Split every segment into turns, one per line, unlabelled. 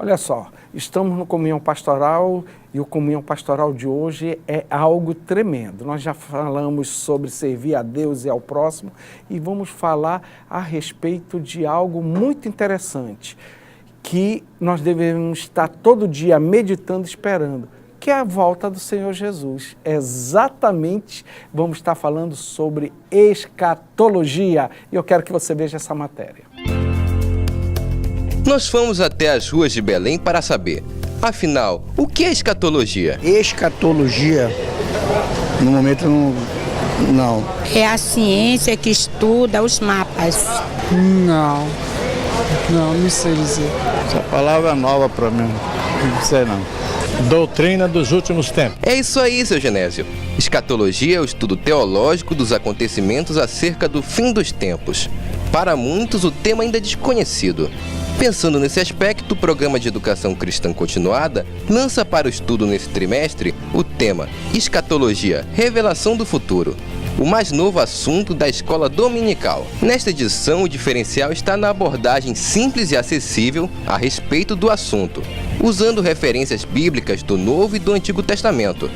Olha só, estamos no Comunhão Pastoral e o Comunhão Pastoral de hoje é algo tremendo. Nós já falamos sobre servir a Deus e ao próximo e vamos falar a respeito de algo muito interessante que nós devemos estar todo dia meditando, esperando, que é a volta do Senhor Jesus. Exatamente, vamos estar falando sobre escatologia e eu quero que você veja essa matéria.
Nós fomos até as ruas de Belém para saber, afinal, o que é escatologia?
Escatologia, no momento não.
É a ciência que estuda os mapas.
Não sei dizer.
Essa palavra é nova para mim, não sei não.
Doutrina dos últimos tempos.
É isso aí, seu Genésio. Escatologia é o estudo teológico dos acontecimentos acerca do fim dos tempos. Para muitos, o tema ainda é desconhecido. Pensando nesse aspecto, o Programa de Educação Cristã Continuada lança para o estudo nesse trimestre o tema Escatologia, Revelação do Futuro, o mais novo assunto da escola dominical. Nesta edição, o diferencial está na abordagem simples e acessível a respeito do assunto, usando referências bíblicas do Novo e do Antigo Testamento,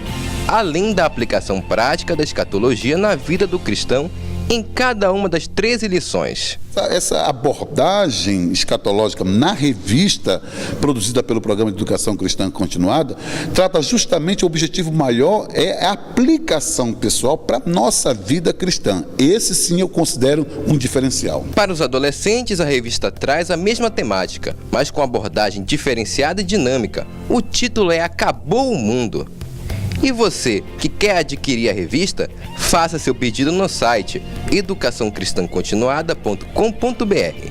além da aplicação prática da escatologia na vida do cristão em cada uma das 13 lições.
Essa abordagem escatológica na revista produzida pelo Programa de Educação Cristã Continuada trata justamente o objetivo maior é a aplicação pessoal para a nossa vida cristã. Esse sim eu considero um diferencial.
Para os adolescentes, a revista traz a mesma temática, mas com abordagem diferenciada e dinâmica. O título é Acabou o Mundo. E você, que quer adquirir a revista, faça seu pedido no site educaçãocristãcontinuada.com.br.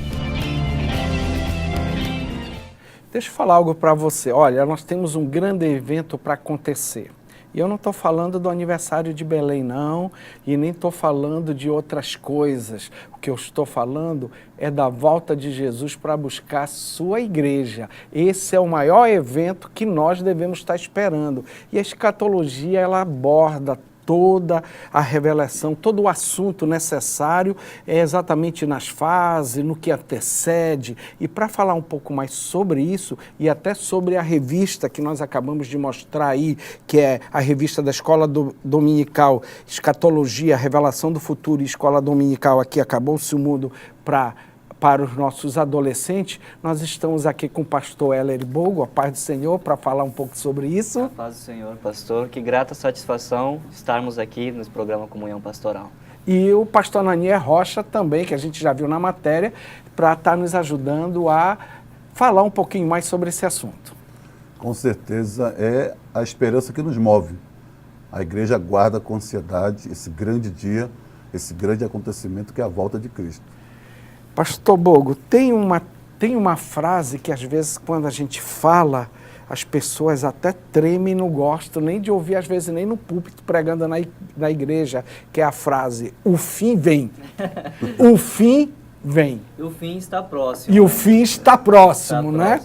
Deixa eu falar algo para você. Olha, nós temos um grande evento para acontecer. E eu não estou falando do aniversário de Belém, não, e nem estou falando de outras coisas. O que eu estou falando é da volta de Jesus para buscar a sua igreja. Esse é o maior evento que nós devemos estar esperando. E a escatologia, ela aborda toda a revelação, todo o assunto necessário é exatamente nas fases, no que antecede. E para falar um pouco mais sobre isso e até sobre a revista que nós acabamos de mostrar aí, que é a revista da Escola Dominical, Escatologia, Revelação do Futuro e Escola Dominical, aqui Acabou-se o Mundo para os nossos adolescentes, nós estamos aqui com o pastor Heller Bogo, a paz do Senhor, para falar um pouco sobre isso.
A paz do Senhor, pastor. Que grata satisfação estarmos aqui nesse programa Comunhão Pastoral.
E o pastor Ananias Rocha também, que a gente já viu na matéria, para estar nos ajudando a falar um pouquinho mais sobre esse assunto.
Com certeza é a esperança que nos move. A igreja aguarda com ansiedade esse grande dia, esse grande acontecimento que é a volta de Cristo.
Pastor Bogo, tem uma frase que às vezes quando a gente fala, as pessoas até tremem e não gostam nem de ouvir, às vezes nem no púlpito pregando na igreja, que é a frase, o fim vem. O fim vem.
E o fim está próximo.
E o fim está próximo, né?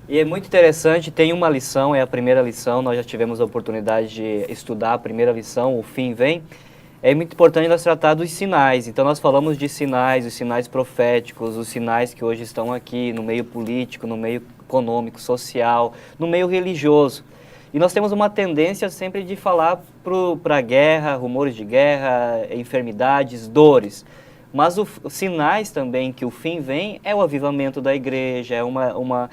E é muito interessante, tem uma lição, é a primeira lição, nós já tivemos a oportunidade de estudar a primeira lição, o fim vem. É muito importante nós tratar dos sinais. Então nós falamos de sinais, os sinais proféticos, os sinais que hoje estão aqui no meio político, no meio econômico, social, no meio religioso. E nós temos uma tendência sempre de falar para a guerra, rumores de guerra, enfermidades, dores. Mas os sinais também que o fim vem é o avivamento da igreja, é uma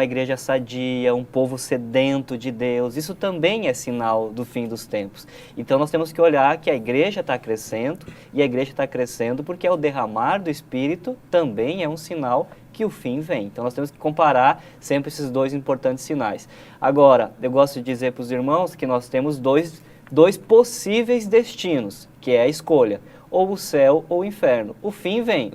igreja sadia, um povo sedento de Deus. Isso também é sinal do fim dos tempos. Então nós temos que olhar que a igreja está crescendo, e a igreja está crescendo porque é o derramar do Espírito também é um sinal que o fim vem. Então nós temos que comparar sempre esses dois importantes sinais. Agora, eu gosto de dizer para os irmãos que nós temos dois possíveis destinos, que é a escolha. Ou o céu ou o inferno. O fim vem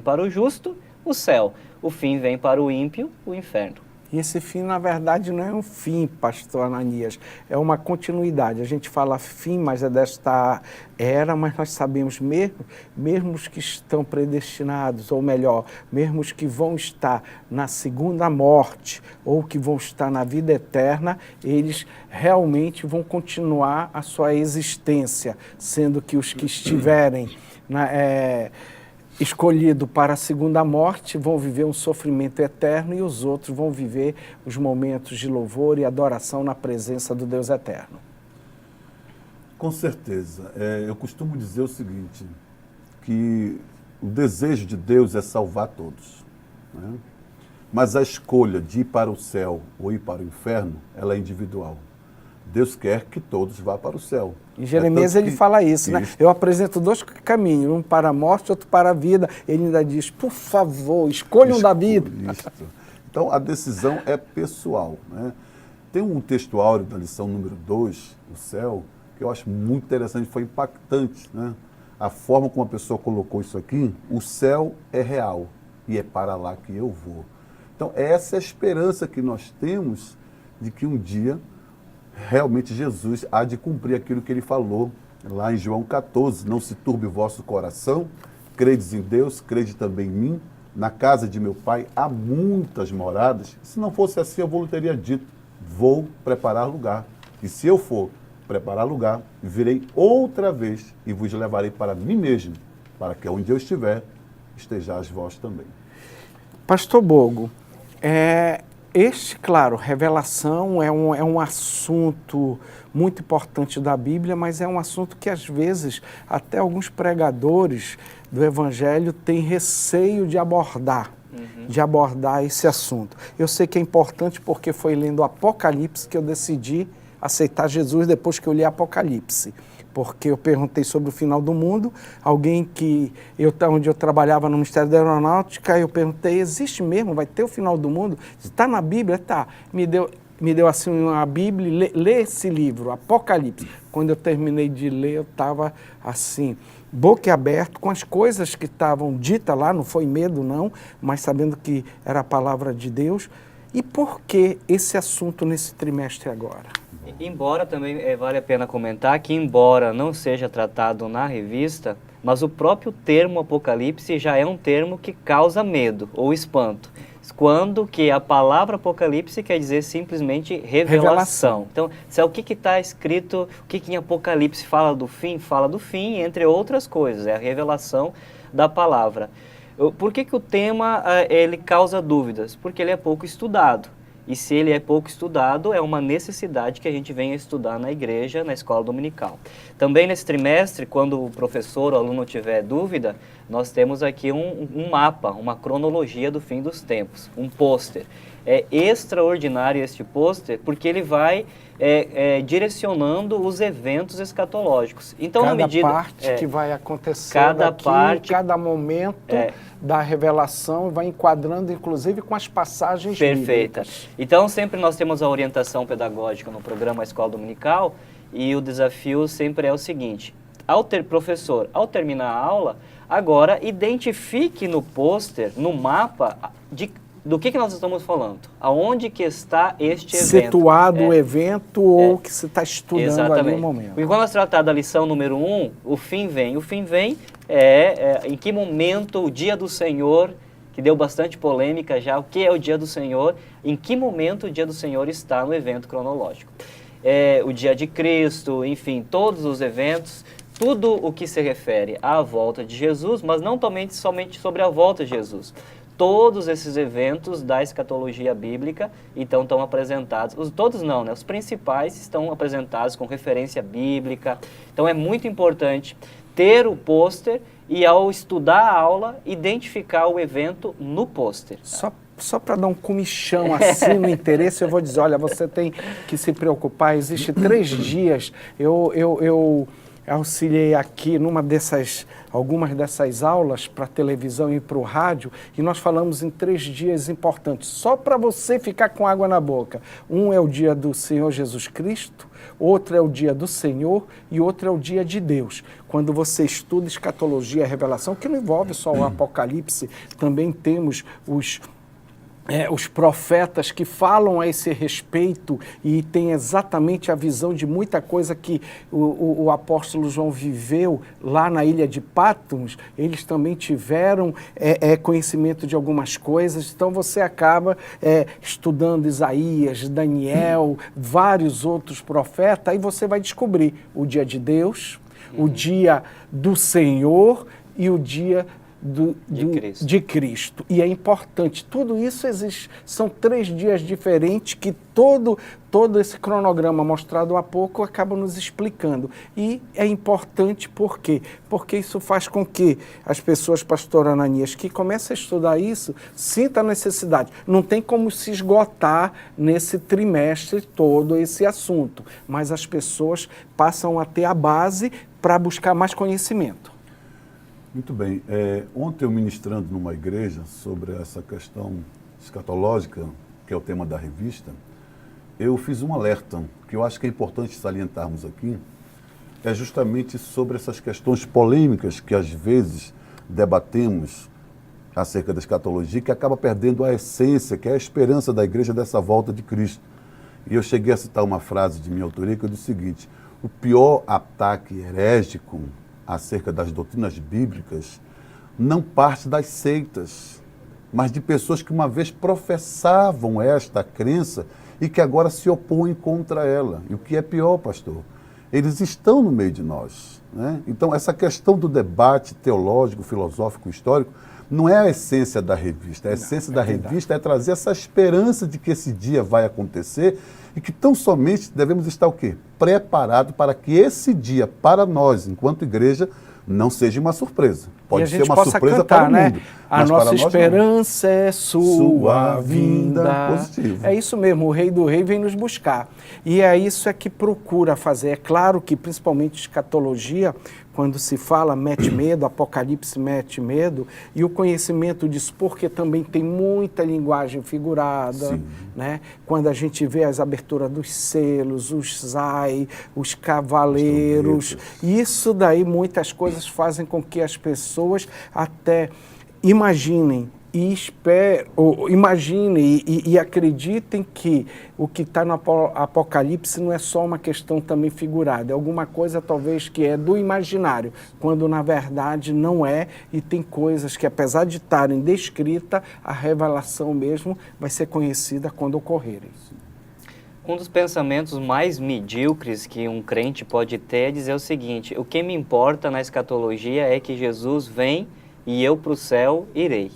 para o justo, o céu. O fim vem para o ímpio, o inferno.
E esse fim, na verdade, não é um fim, pastor Ananias, é uma continuidade. A gente fala fim, mas é desta era, mas nós sabemos mesmo os que estão predestinados, ou melhor, mesmo os que vão estar na segunda morte, ou que vão estar na vida eterna, eles realmente vão continuar a sua existência, sendo que os que estiverem escolhidos para a segunda morte vão viver um sofrimento eterno e os outros vão viver os momentos de louvor e adoração na presença do Deus eterno.
Com certeza. Eu costumo dizer o seguinte, que o desejo de Deus é salvar todos, né? Mas a escolha de ir para o céu ou ir para o inferno, ela é individual. Deus quer que todos vá para o céu.
Em Jeremias ele fala isso, né? Eu apresento 2 caminhos, um para a morte, outro para a vida. Ele ainda diz, por favor, escolham da vida.
Isso. Então, a decisão é pessoal, né? Tem um texto áureo da lição número 2, o céu, que eu acho muito interessante, foi impactante, né? A forma como a pessoa colocou isso aqui, o céu é real e é para lá que eu vou. Então, essa é a esperança que nós temos de que um dia realmente Jesus há de cumprir aquilo que ele falou lá em João 14. Não se turbe o vosso coração, credes em Deus, crede também em mim. Na casa de meu pai há muitas moradas. Se não fosse assim, eu vou teria dito, vou preparar lugar. E se eu for preparar lugar, virei outra vez e vos levarei para mim mesmo, para que onde eu estiver, estejais vós também.
Pastor Bogo, claro, revelação é um assunto muito importante da Bíblia, mas é um assunto que às vezes até alguns pregadores do Evangelho têm receio de abordar esse assunto. Eu sei que é importante porque foi lendo o Apocalipse que eu decidi aceitar Jesus depois que eu li Apocalipse. Porque eu perguntei sobre o final do mundo, onde eu trabalhava no Ministério da Aeronáutica, eu perguntei, existe mesmo, vai ter o final do mundo? Está na Bíblia? Tá. Me deu assim uma Bíblia, lê esse livro, Apocalipse. Quando eu terminei de ler, eu estava assim, boquiaberto com as coisas que estavam ditas lá, não foi medo não, mas sabendo que era a palavra de Deus. E por que esse assunto nesse trimestre agora?
Embora também vale a pena comentar que, embora não seja tratado na revista, mas o próprio termo Apocalipse já é um termo que causa medo ou espanto. Quando que a palavra Apocalipse quer dizer simplesmente revelação. Então, se é o que está escrito, o que em Apocalipse fala do fim, entre outras coisas, é a revelação da palavra. Por que o tema ele causa dúvidas? Porque ele é pouco estudado. E se ele é pouco estudado, é uma necessidade que a gente venha estudar na igreja, na escola dominical. Também nesse trimestre, quando o professor ou aluno tiver dúvida, nós temos aqui um mapa, uma cronologia do fim dos tempos, um pôster. É extraordinário este pôster porque ele vai direcionando os eventos escatológicos. Então,
cada parte que vai acontecer cada momento da revelação vai enquadrando, inclusive, com as passagens
perfeitas.
Bíblicas.
Então, sempre nós temos a orientação pedagógica no programa Escola Dominical e o desafio sempre é o seguinte, professor, ao terminar a aula, agora identifique no pôster, no mapa, do que nós estamos falando? Aonde que está este evento?
Situado o evento ou que se está estudando
exatamente.
Ali no momento.
E quando nós tratamos da lição número 1, o fim vem. O fim vem em que momento o dia do Senhor, que deu bastante polêmica já, o que é o dia do Senhor, em que momento o dia do Senhor está no evento cronológico. O dia de Cristo, enfim, todos os eventos, tudo o que se refere à volta de Jesus, mas não somente sobre a volta de Jesus. Todos esses eventos da escatologia bíblica então estão apresentados, todos não, né? Os principais estão apresentados com referência bíblica. Então é muito importante ter o pôster e ao estudar a aula, identificar o evento no pôster.
Só para dar um comichão assim no interesse, eu vou dizer, olha, você tem que se preocupar, existe 3 dias, eu auxiliei aqui algumas dessas aulas para a televisão e para o rádio, e nós falamos em 3 dias importantes, só para você ficar com água na boca. Um é o dia do Senhor Jesus Cristo, outro é o dia do Senhor e outro é o dia de Deus. Quando você estuda escatologia e revelação, que não envolve só o Apocalipse, também temos os profetas que falam a esse respeito e têm exatamente a visão de muita coisa que o apóstolo João viveu lá na ilha de Patmos, eles também tiveram conhecimento de algumas coisas, então você acaba estudando Isaías, Daniel, vários outros profetas, aí você vai descobrir o dia de Deus, o dia do Senhor e o dia de Cristo. E é importante, tudo isso existe. São 3 dias diferentes que todo esse cronograma mostrado há pouco acaba nos explicando. E é importante por quê? Porque isso faz com que as pessoas, pastor Ananias, que começam a estudar isso, sintam a necessidade. Não tem como se esgotar nesse trimestre todo esse assunto, mas as pessoas passam a ter a base para buscar mais conhecimento.
Muito bem. Ontem eu ministrando numa igreja sobre essa questão escatológica, que é o tema da revista, eu fiz um alerta, que eu acho que é importante salientarmos aqui, é justamente sobre essas questões polêmicas que às vezes debatemos acerca da escatologia, que acaba perdendo a essência, que é a esperança da igreja dessa volta de Cristo. E eu cheguei a citar uma frase de minha autoria que eu disse o seguinte: o pior ataque herético acerca das doutrinas bíblicas não parte das seitas, mas de pessoas que uma vez professavam esta crença e que agora se opõem contra ela. E o que é pior, pastor, eles estão no meio de nós, né? Então, essa questão do debate teológico, filosófico, histórico, não é a essência da revista. A essência da revista é trazer essa esperança de que esse dia vai acontecer e que tão somente devemos estar o quê? Preparados para que esse dia, para nós, enquanto igreja, não seja uma surpresa. Pode ser uma surpresa
cantar,
para o mundo.
A nossa esperança é sua vinda.
Positivo.
É isso mesmo, o Rei do Rei vem nos buscar. E é isso que procura fazer. É claro que, principalmente escatologia, quando se fala, mete medo, Apocalipse mete medo, e o conhecimento disso, porque também tem muita linguagem figurada, né? Quando a gente vê as aberturas dos selos, os zai, os cavaleiros, isso daí, muitas coisas fazem com que as pessoas até imaginem e acreditem que o que está no Apocalipse não é só uma questão também figurada, é alguma coisa talvez que é do imaginário, quando na verdade não é, e tem coisas que apesar de estarem descritas, a revelação mesmo vai ser conhecida quando ocorrerem.
Um dos pensamentos mais medíocres que um crente pode ter é dizer o seguinte: o que me importa na escatologia é que Jesus vem e eu para o céu irei.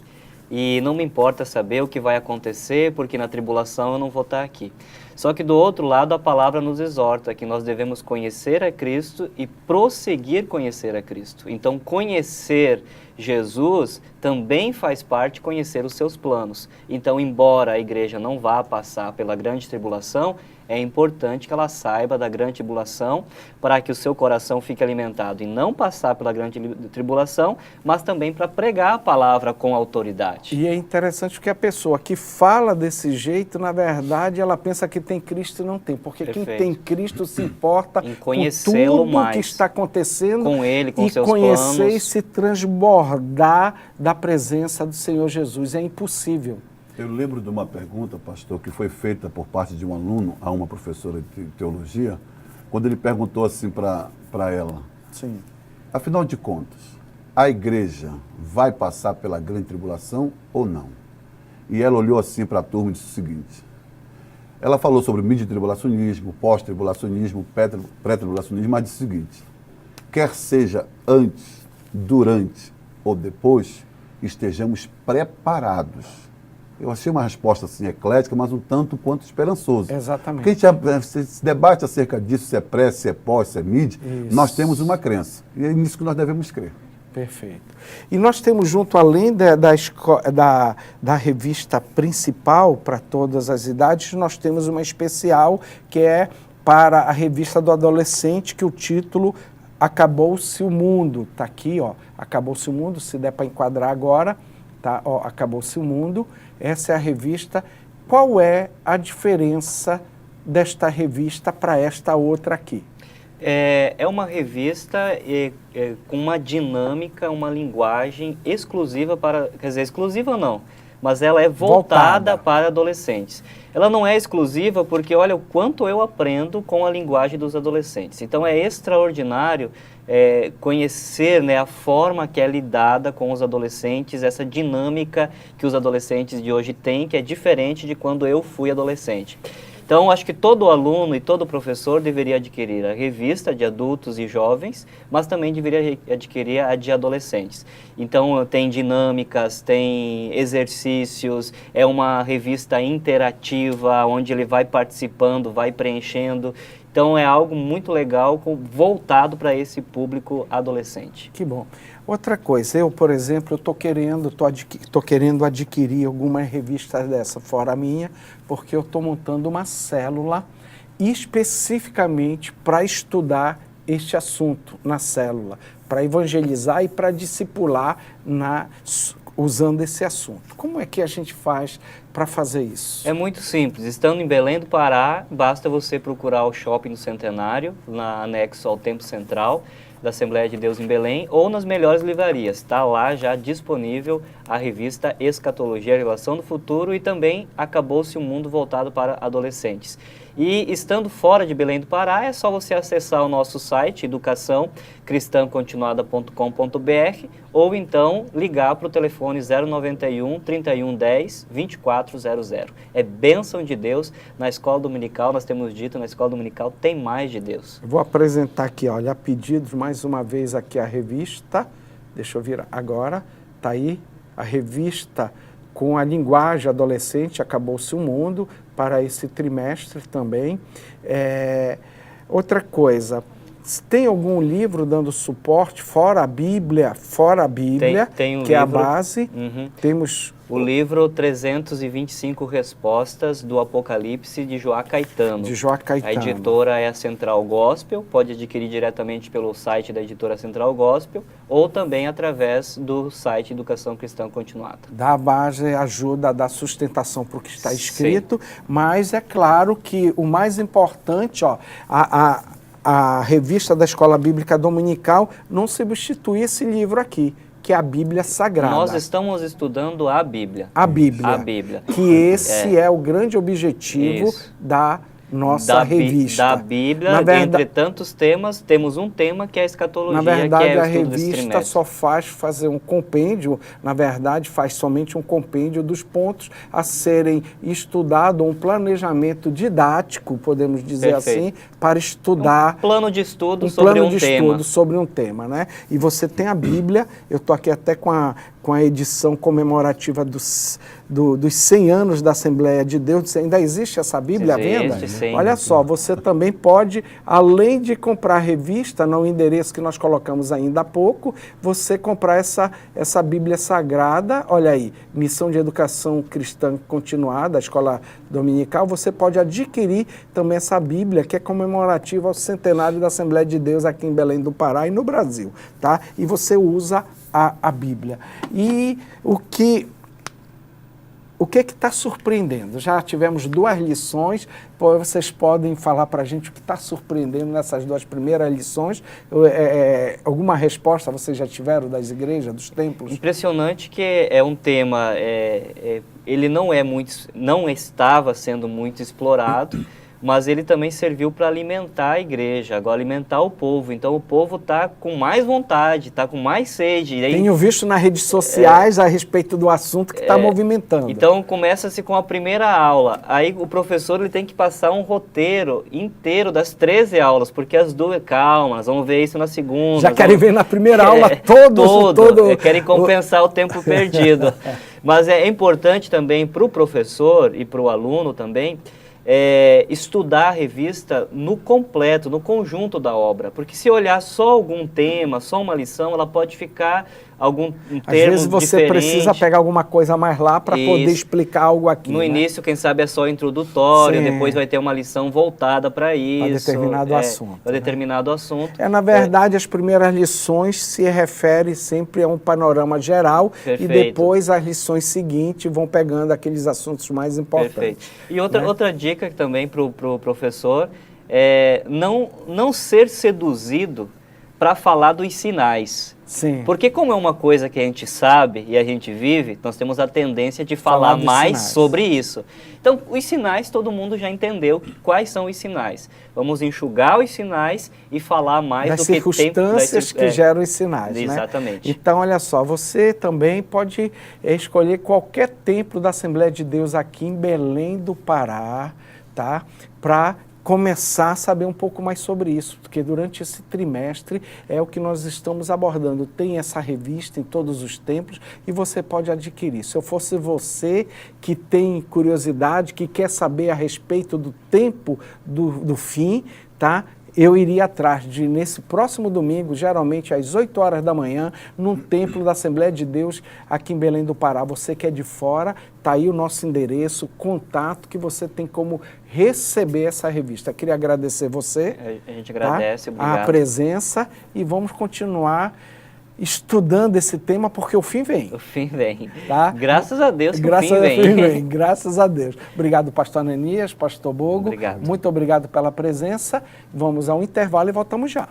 E não me importa saber o que vai acontecer, porque na tribulação eu não vou estar aqui. Só que do outro lado a palavra nos exorta que nós devemos conhecer a Cristo e prosseguir conhecer a Cristo. Então conhecer Jesus também faz parte de conhecer os seus planos. Então, embora a igreja não vá passar pela grande tribulação, é importante que ela saiba da grande tribulação para que o seu coração fique alimentado e não passar pela grande tribulação, mas também para pregar a palavra com autoridade.
E é interessante que a pessoa que fala desse jeito, na verdade, ela pensa que tem Cristo e não tem, porque quem tem Cristo se importa
em conhecê-lo
com tudo
mais,
que está acontecendo
com ele, com
e
seus
conhecer
planos.
E se transbordar da presença do Senhor Jesus. É impossível.
Eu lembro de uma pergunta, pastor, que foi feita por parte de um aluno a uma professora de teologia, quando ele perguntou assim para ela:
sim,
afinal de contas, a igreja vai passar pela grande tribulação ou não? E ela olhou assim para a turma e disse o seguinte: ela falou sobre midi-tribulacionismo, pós-tribulacionismo, pré-tribulacionismo, mas disse o seguinte: quer seja antes, durante ou depois, estejamos preparados. Eu achei uma resposta assim eclética, mas um tanto quanto esperançoso.
Exatamente.
Porque a gente se debate acerca disso, se é pré, se é pós, se é mid, nós temos uma crença. E é nisso que nós devemos crer.
Perfeito. E nós temos junto, além da revista principal para todas as idades, nós temos uma especial que é para a revista do adolescente, que o título Acabou-se o Mundo. Está aqui, ó. Acabou-se o Mundo, se der para enquadrar agora, tá? Ó, Acabou-se o Mundo. Essa é a revista. Qual é a diferença desta revista para esta outra aqui?
É uma revista com uma dinâmica, uma linguagem exclusiva para... Quer dizer, exclusiva não, mas ela é voltada para adolescentes. Ela não é exclusiva porque olha o quanto eu aprendo com a linguagem dos adolescentes. Então é extraordinário conhecer, né, a forma que é lidada com os adolescentes, essa dinâmica que os adolescentes de hoje têm, que é diferente de quando eu fui adolescente. Então, acho que todo aluno e todo professor deveria adquirir a revista de adultos e jovens, mas também deveria adquirir a de adolescentes. Então, tem dinâmicas, tem exercícios, é uma revista interativa, onde ele vai participando, vai preenchendo. Então, é algo muito legal, voltado para esse público adolescente.
Que bom. Outra coisa, eu, por exemplo, estou querendo adquirir alguma revista dessa, fora a minha, porque eu estou montando uma célula especificamente para estudar este assunto na célula, para evangelizar e para discipular usando esse assunto. Como é que a gente faz para fazer isso?
É muito simples. Estando em Belém do Pará, basta você procurar o Shopping do Centenário, anexo ao Templo Central da Assembleia de Deus em Belém, ou nas melhores livrarias. Está lá já disponível a revista Escatologia, a Revelação do Futuro, e também Acabou-se um Mundo Voltado para Adolescentes. E estando fora de Belém do Pará, é só você acessar o nosso site, educaçãocontinuada.com.br, ou então ligar para o telefone 091 3110 2400. É bênção de Deus na escola dominical. Nós temos dito, na escola dominical tem mais de Deus.
Eu vou apresentar aqui, olha, a pedidos, mais uma vez aqui a revista, deixa eu virar agora, está aí a revista com a linguagem adolescente, Acabou-se o Mundo, para esse trimestre também. Outra coisa, tem algum livro dando suporte, fora a Bíblia,
tem um
que
livro,
é a base?
Uhum.
Temos
o livro 325 Respostas do Apocalipse, de Joá Caetano.
De Joá Caetano.
A editora é a Central Gospel, pode adquirir diretamente pelo site da editora Central Gospel, ou também através do site Educação Cristã Continuada.
Dá a base, ajuda a dar sustentação para o que está escrito, mas é claro que o mais importante, ó, a revista da Escola Bíblica Dominical não substitui esse livro aqui, que é a Bíblia Sagrada.
Nós estamos estudando a Bíblia.
A Bíblia.
A Bíblia.
Que esse é o grande objetivo da nossa revista.
Da Bíblia, entre tantos temas, temos um tema que é a escatologia,
na verdade,
que é o
a
estudo desse
revista
trimestre.
só faz fazer um compêndio, na verdade, faz somente um compêndio dos pontos a serem estudados, um planejamento didático, podemos dizer assim, para estudar...
Um plano de estudo
sobre um tema, né? E você tem a Bíblia, eu estou aqui até com a edição comemorativa dos 100 anos da Assembleia de Deus. Ainda existe essa Bíblia à venda?
Sim.
Olha só, você também pode, além de comprar a revista, no endereço que nós colocamos ainda há pouco, você comprar essa Bíblia Sagrada, olha aí, Missão de Educação Cristã Continuada, a Escola Dominical, você pode adquirir também essa Bíblia, que é comemorativa ao centenário da Assembleia de Deus aqui em Belém do Pará e no Brasil, tá? E você usa a Bíblia. E o que está surpreendendo? Já tivemos 2 lições, vocês podem falar para a gente o que está surpreendendo nessas 2 primeiras lições. Alguma resposta vocês já tiveram das igrejas, dos templos?
Impressionante que é um tema, ele não estava sendo muito explorado, mas ele também serviu para alimentar a igreja, agora alimentar o povo. Então o povo está com mais vontade, está com mais sede.
Tenho visto nas redes sociais a respeito do assunto que está movimentando.
Então começa-se com a primeira aula, aí o professor ele tem que passar um roteiro inteiro das 13 aulas, porque as 2, calma, nós vamos ver isso na segunda.
Já querem ver na primeira aula todo.
Querem compensar o tempo perdido. Mas é importante também para o professor e para o aluno também, estudar a revista no completo, no conjunto da obra. Porque se olhar só algum tema, só uma lição, ela pode ficar algum termo
diferente. Às vezes você precisa pegar alguma coisa mais lá para poder explicar algo aqui.
No início, quem sabe, é só introdutório, depois vai ter uma lição voltada para isso.
Para determinado assunto.
Para determinado assunto.
Na verdade, as primeiras lições se referem sempre a um panorama geral.
Perfeito.
E depois as lições seguintes vão pegando aqueles assuntos mais importantes.
Perfeito. E outra dica também para o professor é não ser seduzido para falar dos sinais.
Sim.
Porque como é uma coisa que a gente sabe e a gente vive, nós temos a tendência de falar mais
sinais
sobre isso. Então, os sinais, todo mundo já entendeu quais são os sinais. Vamos enxugar os sinais e falar mais
das
do que tem...
circunstâncias que geram os sinais,
Exatamente.
Né? Então, olha só, você também pode escolher qualquer templo da Assembleia de Deus aqui em Belém do Pará, tá? Para começar a saber um pouco mais sobre isso, porque durante esse trimestre é o que nós estamos abordando. Tem essa revista em todos os templos e você pode adquirir. Se eu fosse você que tem curiosidade, que quer saber a respeito do tempo do fim, tá? Eu iria atrás de, nesse próximo domingo, geralmente às 8 horas da manhã, num templo da Assembleia de Deus aqui em Belém do Pará. Você que é de fora, está aí o nosso endereço, contato, que você tem como receber essa revista. Queria agradecer você.
A gente agradece,
tá?
obrigado.
A presença, e vamos continuar estudando esse tema, porque o fim vem.
O fim vem.
Tá?
Graças a Deus que
Graças
o fim vem.
vem. Graças a Deus. Obrigado, pastor Ananias, pastor Bogo.
Obrigado.
Muito obrigado pela presença. Vamos ao intervalo e voltamos já.